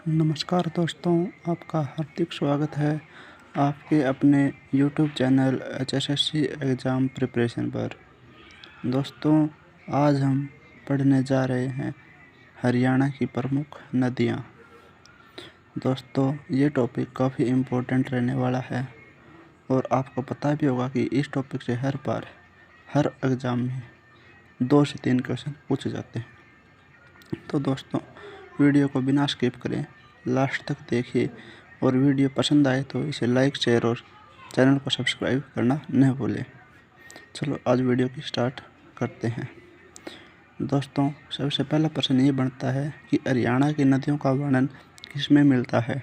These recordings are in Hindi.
नमस्कार दोस्तों, आपका हार्दिक स्वागत है आपके अपने YouTube channel HSSC exam preparation पर। दोस्तों, आज हम पढ़ने जा रहे हैं हरियाणा की प्रमुख नदियाँ। दोस्तों, ये टॉपिक काफ़ी इम्पोर्टेंट रहने वाला है और आपको पता भी होगा कि इस टॉपिक से हर बार हर एग्ज़ाम में 2 से 3 क्वेश्चन पूछे जाते हैं। तो दोस्तों, वीडियो को बिना स्किप करें, लास्ट तक देखिए और वीडियो पसंद आए तो इसे लाइक, शेयर और चैनल को सब्सक्राइब करना न भूलें। चलो आज वीडियो की स्टार्ट करते हैं। दोस्तों, सबसे पहला प्रश्न ये बनता है कि हरियाणा की नदियों का वर्णन किसमें मिलता है।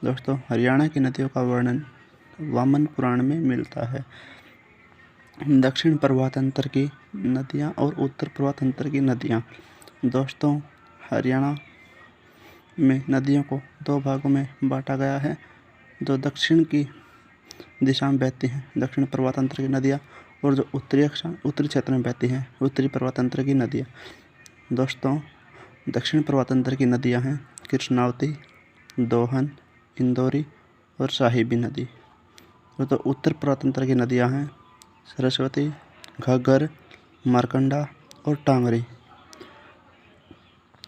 दोस्तों, हरियाणा की नदियों का वर्णन वामन पुराण में मिलता है। दक्षिण प्रवाहतंत्र की नदियाँ और उत्तर प्रवाहतंत्र की नदियाँ। दोस्तों, हरियाणा में नदियों को 2 भागों में बांटा गया है। जो दक्षिण की दिशा में बहती हैं, दक्षिण प्रवाहतंत्र की नदियाँ, और जो उत्तरी क्षेत्र में बहती हैं, उत्तरी प्रवाहतंत्र की नदियाँ। दोस्तों, दक्षिण प्रवाहतंत्र की नदियाँ हैं कृष्णावती, दोहन, इंदौरी और साहिबी नदी। तो उत्तर प्रवाहतंत्र की नदियाँ हैं सरस्वती, घग्गर, मारकंडा और टांगरी।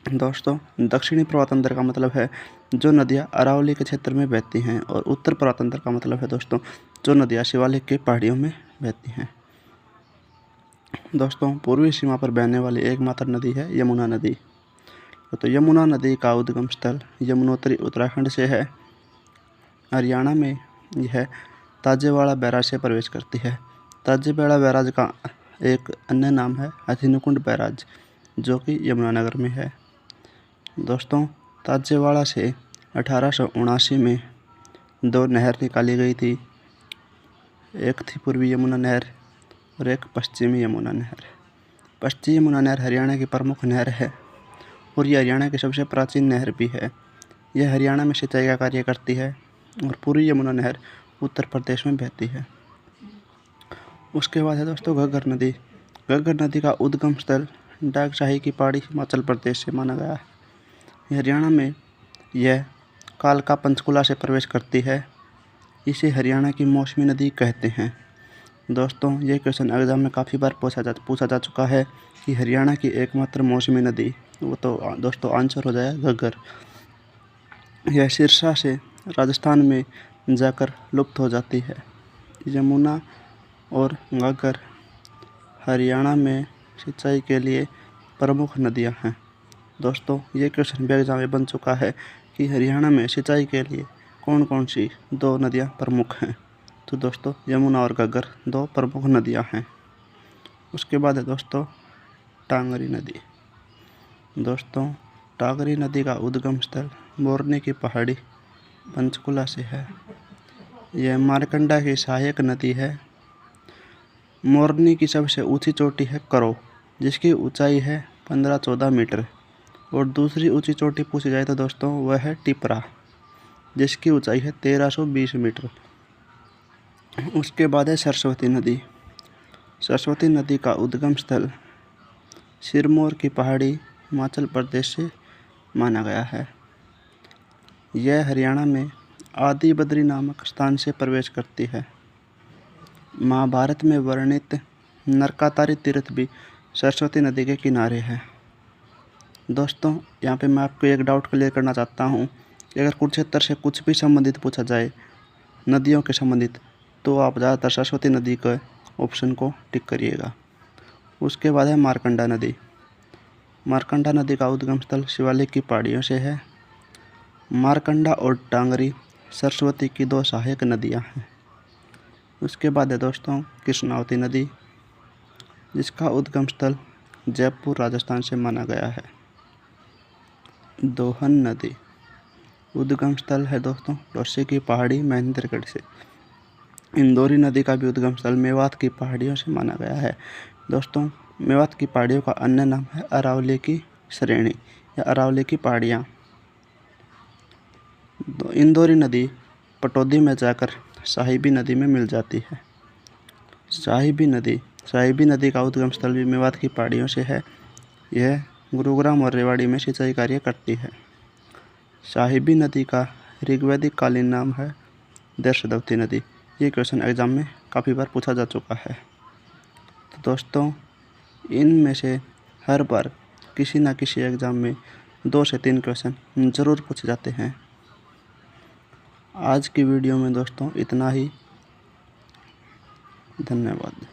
दोस्तों, दक्षिणी प्रवाहतंत्र का मतलब है जो नदियाँ अरावली के क्षेत्र में बहती हैं, और उत्तर प्रवाहतंत्र का मतलब है दोस्तों जो नदियाँ शिवालिक के पहाड़ियों में बहती हैं। दोस्तों, पूर्वी सीमा पर बहने वाली एकमात्र नदी है यमुना नदी। तो यमुना नदी का उद्गम स्थल यमुनोत्री उत्तराखंड से है। हरियाणा में यह ताजेवाड़ा बैराज से प्रवेश करती है। ताजेवाड़ा बैराज का एक अन्य नाम है हथिनीकुंड बैराज, जो कि यमुनानगर में है। दोस्तों, ताजेवाड़ा से 1879 में 2 नहर निकाली गई थी। एक थी पूर्वी यमुना नहर और एक पश्चिमी यमुना नहर। पश्चिमी यमुना नहर हरियाणा की प्रमुख नहर है और यह हरियाणा की सबसे प्राचीन नहर भी है। यह हरियाणा में सिंचाई का कार्य करती है और पूर्वी यमुना नहर उत्तर प्रदेश में बहती है। उसके बाद है दोस्तों घग्गर नदी। घग्गर नदी का उद्गम स्थल डागशाही की पहाड़ी हिमाचल प्रदेश से माना गया है। हरियाणा में यह कालका पंचकुला से प्रवेश करती है। इसे हरियाणा की मौसमी नदी कहते हैं। दोस्तों, ये क्वेश्चन एग्जाम में काफ़ी बार पूछा जा चुका है कि हरियाणा की एकमात्र मौसमी नदी, वो तो दोस्तों आंसर हो जाएगा घग्गर। यह सिरसा से राजस्थान में जाकर लुप्त हो जाती है। यमुना और घग्गर हरियाणा में सिंचाई के लिए प्रमुख नदियां हैं। दोस्तों, ये क्वेश्चन भी एग्जाम में बन चुका है कि हरियाणा में सिंचाई के लिए कौन कौन सी 2 नदियां प्रमुख हैं। तो दोस्तों, यमुना और घग्गर 2 प्रमुख नदियां हैं। उसके बाद है दोस्तों टांगरी नदी। दोस्तों, टांगरी नदी का उद्गम स्थल मोरनी की पहाड़ी पंचकुला से है। यह मारकंडा की सहायक नदी है। मोरनी की सबसे ऊंची चोटी है करो, जिसकी ऊंचाई है 15-14 मीटर, और दूसरी ऊंची चोटी पूछी जाए तो दोस्तों वह है टिपरा, जिसकी ऊंचाई है 1320 मीटर। उसके बाद है सरस्वती नदी। सरस्वती नदी का उद्गम स्थल सिरमौर की पहाड़ी हिमाचल प्रदेश से माना गया है। यह हरियाणा में आदि बद्री नामक स्थान से प्रवेश करती है। महाभारत में वर्णित नरकातारी तीर्थ भी सरस्वती नदी के किनारे है। दोस्तों, यहाँ पे मैं आपको एक डाउट क्लियर करना चाहता हूँ कि अगर कुरुक्षेत्र से कुछ भी संबंधित पूछा जाए नदियों के संबंधित, तो आप ज़्यादातर सरस्वती नदी के ऑप्शन को टिक करिएगा। उसके बाद है मारकंडा नदी। मारकंडा नदी का उद्गम स्थल शिवालिक की पहाड़ियों से है। मारकंडा और टांगरी सरस्वती की 2 सहायक नदियाँ हैं। उसके बाद है दोस्तों कृष्णावती नदी, जिसका उद्गम स्थल जयपुर राजस्थान से माना गया है। दोहन नदी उद्गम स्थल है दोस्तों टोसी की पहाड़ी महेंद्रगढ़ से। इंदौरी नदी का भी उद्गम स्थल मेवात की पहाड़ियों से माना गया है। दोस्तों, मेवात की पहाड़ियों का अन्य नाम है अरावली की श्रेणी या अरावली की पहाड़ियाँ। इंदौरी नदी पटौदी में जाकर साहिबी नदी में मिल जाती है। साहिबी नदी का उद्गम स्थल भी मेवात की पहाड़ियों से है। यह गुरुग्राम और रेवाड़ी में सिंचाई कार्य करती है। साहिबी नदी का ऋग्वैदिक कालीन नाम है दर्शदवती नदी। ये क्वेश्चन एग्ज़ाम में काफ़ी बार पूछा जा चुका है। तो दोस्तों, इनमें से हर बार किसी न किसी एग्ज़ाम में 2 से 3 क्वेश्चन ज़रूर पूछे जाते हैं। आज की वीडियो में दोस्तों इतना ही। धन्यवाद।